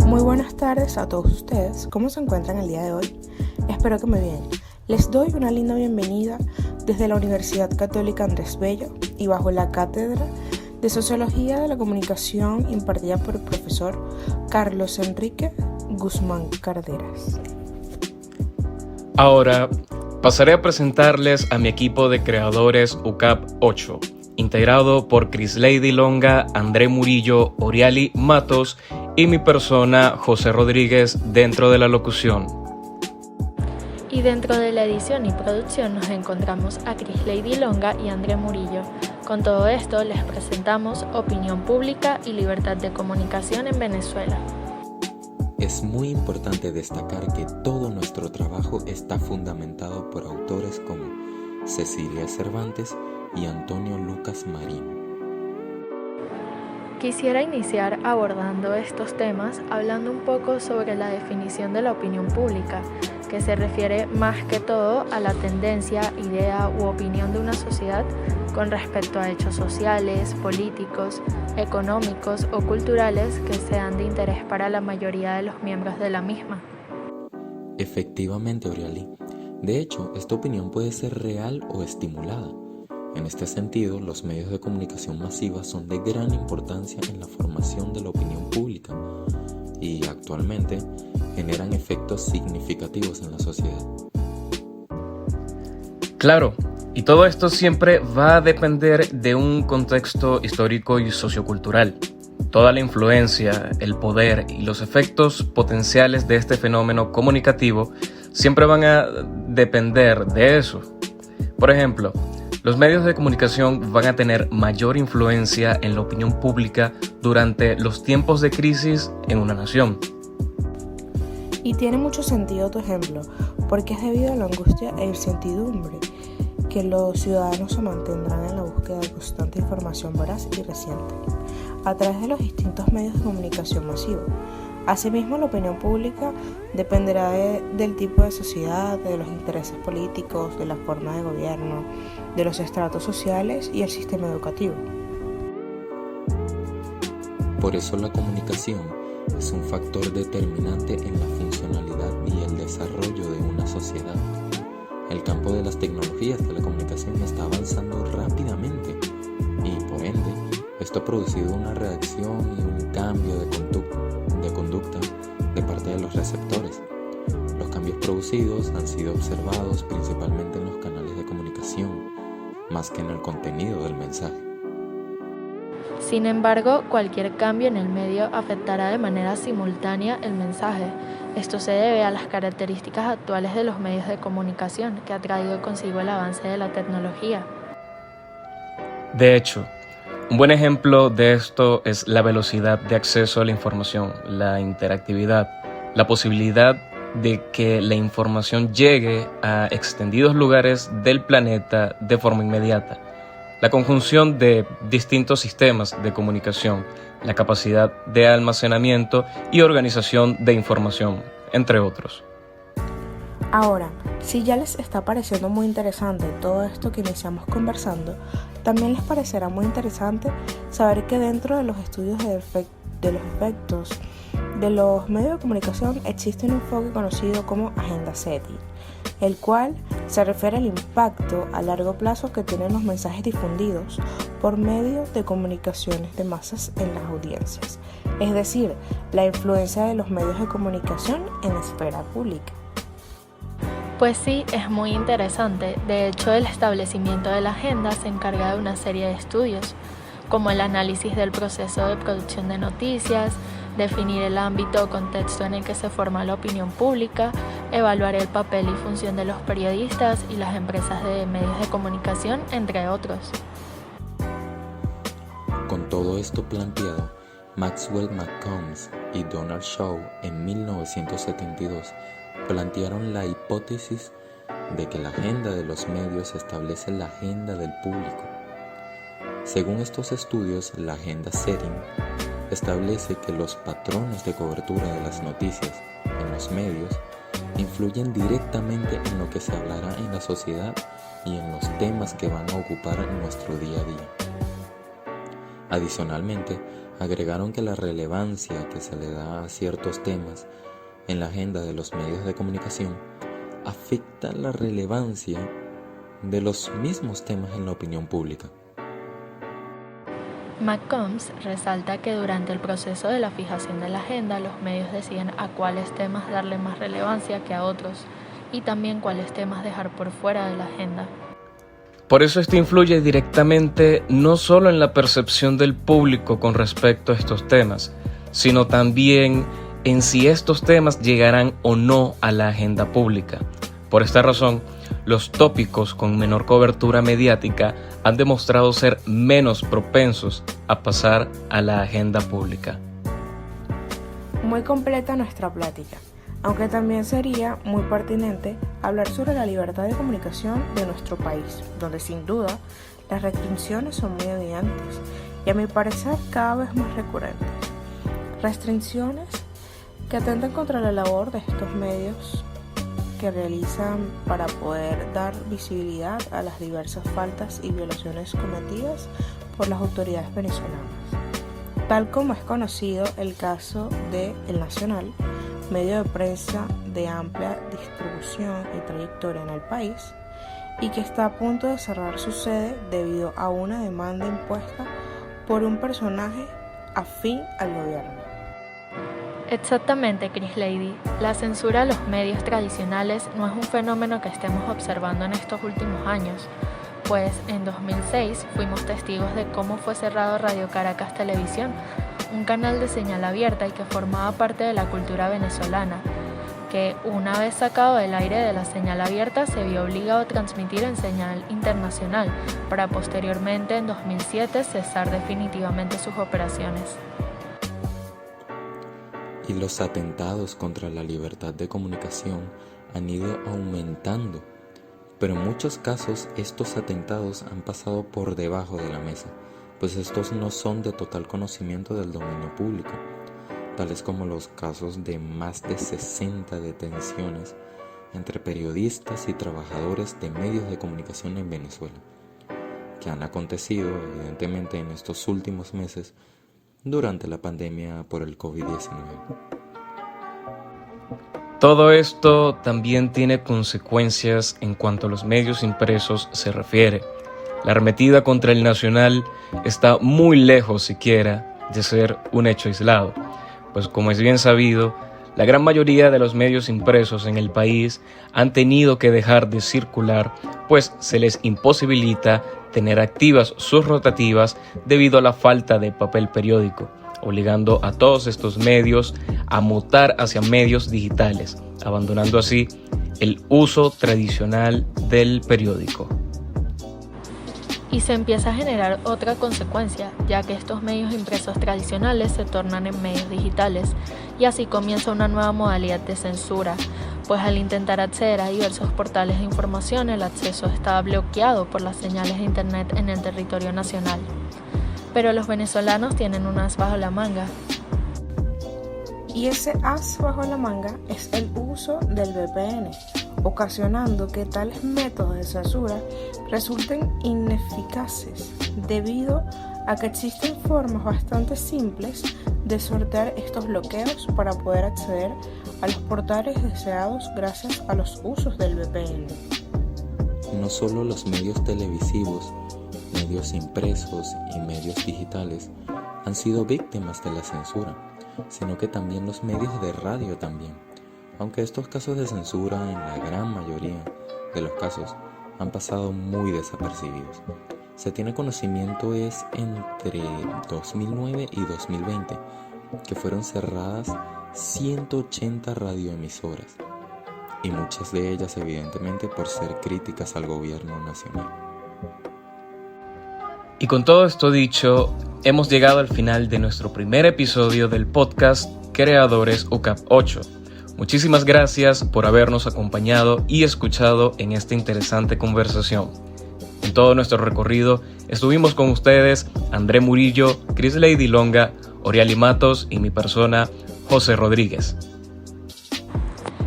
Muy buenas tardes a todos ustedes. ¿Cómo se encuentran el día de hoy? Espero que muy bien. Les doy una linda bienvenida desde la Universidad Católica Andrés Bello y bajo la cátedra de Sociología de la Comunicación impartida por el profesor Carlos Enrique Guzmán Carderas. Ahora pasaré a presentarles a mi equipo de creadores UCAP 8, integrado por Crislady Longa, André Murillo, Oriali Matos y mi persona, José Rodríguez, dentro de la locución. Y dentro de la edición y producción nos encontramos a Crislady Longa y André Murillo. Con todo esto les presentamos Opinión Pública y Libertad de Comunicación en Venezuela. Es muy importante destacar que todo nuestro trabajo está fundamentado por autores como Cecilia Cervantes y Antonio Lucas Marín. Quisiera iniciar abordando estos temas hablando un poco sobre la definición de la opinión pública, que se refiere más que todo a la tendencia, idea u opinión de una sociedad con respecto a hechos sociales, políticos, económicos o culturales que sean de interés para la mayoría de los miembros de la misma. Efectivamente, Oriali. De hecho, esta opinión puede ser real o estimulada. En este sentido, los medios de comunicación masiva son de gran importancia en la formación de la opinión pública y actualmente generan efectos significativos en la sociedad. Claro, y todo esto siempre va a depender de un contexto histórico y sociocultural. Toda la influencia, el poder y los efectos potenciales de este fenómeno comunicativo siempre van a depender de eso. Por ejemplo, los medios de comunicación van a tener mayor influencia en la opinión pública durante los tiempos de crisis en una nación. Y tiene mucho sentido tu ejemplo, porque es debido a la angustia e incertidumbre que los ciudadanos se mantendrán en la búsqueda de constante información veraz y reciente, a través de los distintos medios de comunicación masiva. Asimismo, la opinión pública dependerá del tipo de sociedad, de los intereses políticos, de la forma de gobierno, de los estratos sociales y el sistema educativo. Por eso la comunicación es un factor determinante en la funcionalidad y el desarrollo de una sociedad. El campo de las tecnologías de la comunicación está avanzando rápidamente y, por ende, esto ha producido una reacción y un cambio de conducta de parte de los receptores. Los cambios producidos han sido observados principalmente en los canales de comunicación, más que en el contenido del mensaje. Sin embargo, cualquier cambio en el medio afectará de manera simultánea el mensaje. Esto se debe a las características actuales de los medios de comunicación que ha traído consigo el avance de la tecnología. De hecho, un buen ejemplo de esto es la velocidad de acceso a la información, la interactividad, la posibilidad de que la información llegue a extendidos lugares del planeta de forma inmediata, la conjunción de distintos sistemas de comunicación, la capacidad de almacenamiento y organización de información, entre otros. Ahora, si ya les está pareciendo muy interesante todo esto que iniciamos conversando, también les parecerá muy interesante saber que dentro de los estudios de los efectos de los medios de comunicación existe un enfoque conocido como agenda setting, el cual se refiere al impacto a largo plazo que tienen los mensajes difundidos por medio de comunicaciones de masas en las audiencias, es decir, la influencia de los medios de comunicación en la esfera pública. Pues sí, es muy interesante. De hecho, el establecimiento de la agenda se encarga de una serie de estudios, como el análisis del proceso de producción de noticias, definir el ámbito o contexto en el que se forma la opinión pública, evaluar el papel y función de los periodistas y las empresas de medios de comunicación, entre otros. Con todo esto planteado, Maxwell McCombs y Donald Shaw en 1972 plantearon la hipótesis de que la agenda de los medios establece la agenda del público. Según estos estudios, la agenda setting establece que los patrones de cobertura de las noticias en los medios influyen directamente en lo que se hablará en la sociedad y en los temas que van a ocupar nuestro día a día. Adicionalmente, agregaron que la relevancia que se le da a ciertos temas en la agenda de los medios de comunicación afecta la relevancia de los mismos temas en la opinión pública. McCombs resalta que durante el proceso de la fijación de la agenda, los medios deciden a cuáles temas darle más relevancia que a otros y también cuáles temas dejar por fuera de la agenda. Por eso esto influye directamente no solo en la percepción del público con respecto a estos temas, sino también en si estos temas llegarán o no a la agenda pública. Por esta razón, los tópicos con menor cobertura mediática han demostrado ser menos propensos a pasar a la agenda pública. Muy completa nuestra plática, aunque también sería muy pertinente hablar sobre la libertad de comunicación de nuestro país, donde sin duda las restricciones son muy evidentes y a mi parecer cada vez más recurrentes. Restricciones que atentan contra la labor de estos medios que realizan para poder dar visibilidad a las diversas faltas y violaciones cometidas por las autoridades venezolanas. Tal como es conocido el caso de El Nacional, medio de prensa de amplia distribución y trayectoria en el país, y que está a punto de cerrar su sede debido a una demanda impuesta por un personaje afín al gobierno. Exactamente, Chris Lady. La censura a los medios tradicionales no es un fenómeno que estemos observando en estos últimos años, pues en 2006 fuimos testigos de cómo fue cerrado Radio Caracas Televisión, un canal de señal abierta y que formaba parte de la cultura venezolana, que una vez sacado del aire de la señal abierta se vio obligado a transmitir en señal internacional, para posteriormente en 2007 cesar definitivamente sus operaciones. Y los atentados contra la libertad de comunicación han ido aumentando, pero en muchos casos estos atentados han pasado por debajo de la mesa, pues estos no son de total conocimiento del dominio público, tales como los casos de más de 60 detenciones entre periodistas y trabajadores de medios de comunicación en Venezuela, que han acontecido evidentemente en estos últimos meses durante la pandemia por el COVID-19. Todo esto también tiene consecuencias en cuanto a los medios impresos se refiere. La arremetida contra el Nacional está muy lejos siquiera de ser un hecho aislado, pues como es bien sabido, la gran mayoría de los medios impresos en el país han tenido que dejar de circular, pues se les imposibilita tener activas sus rotativas debido a la falta de papel periódico, obligando a todos estos medios a mutar hacia medios digitales, abandonando así el uso tradicional del periódico. Y se empieza a generar otra consecuencia, ya que estos medios impresos tradicionales se tornan en medios digitales, y así comienza una nueva modalidad de censura, pues al intentar acceder a diversos portales de información, el acceso está bloqueado por las señales de internet en el territorio nacional. Pero los venezolanos tienen un as bajo la manga. Y ese as bajo la manga es el uso del VPN, ocasionando que tales métodos de censura resulten ineficaces debido a que existen formas bastante simples de sortear estos bloqueos para poder acceder a los portales deseados gracias a los usos del VPN. No solo los medios televisivos, medios impresos y medios digitales han sido víctimas de la censura, sino que también los medios de radio también. Aunque estos casos de censura en la gran mayoría de los casos han pasado muy desapercibidos. Se tiene conocimiento es entre 2009 y 2020 que fueron cerradas 180 radioemisoras y muchas de ellas evidentemente por ser críticas al gobierno nacional. Y con todo esto dicho, hemos llegado al final de nuestro primer episodio del podcast Creadores UCAP 8. Muchísimas gracias por habernos acompañado y escuchado en esta interesante conversación. En todo nuestro recorrido estuvimos con ustedes André Murillo, Chris Lady Longa, Oriali Matos y mi persona, José Rodríguez.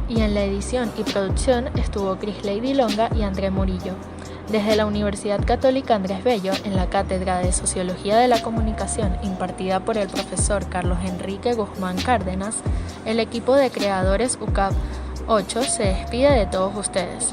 Y en la edición y producción estuvo Chris Lady Longa y André Murillo. Desde la Universidad Católica Andrés Bello, en la Cátedra de Sociología de la Comunicación impartida por el profesor Carlos Enrique Guzmán Cárdenas, el equipo de creadores UCAP 8 se despide de todos ustedes.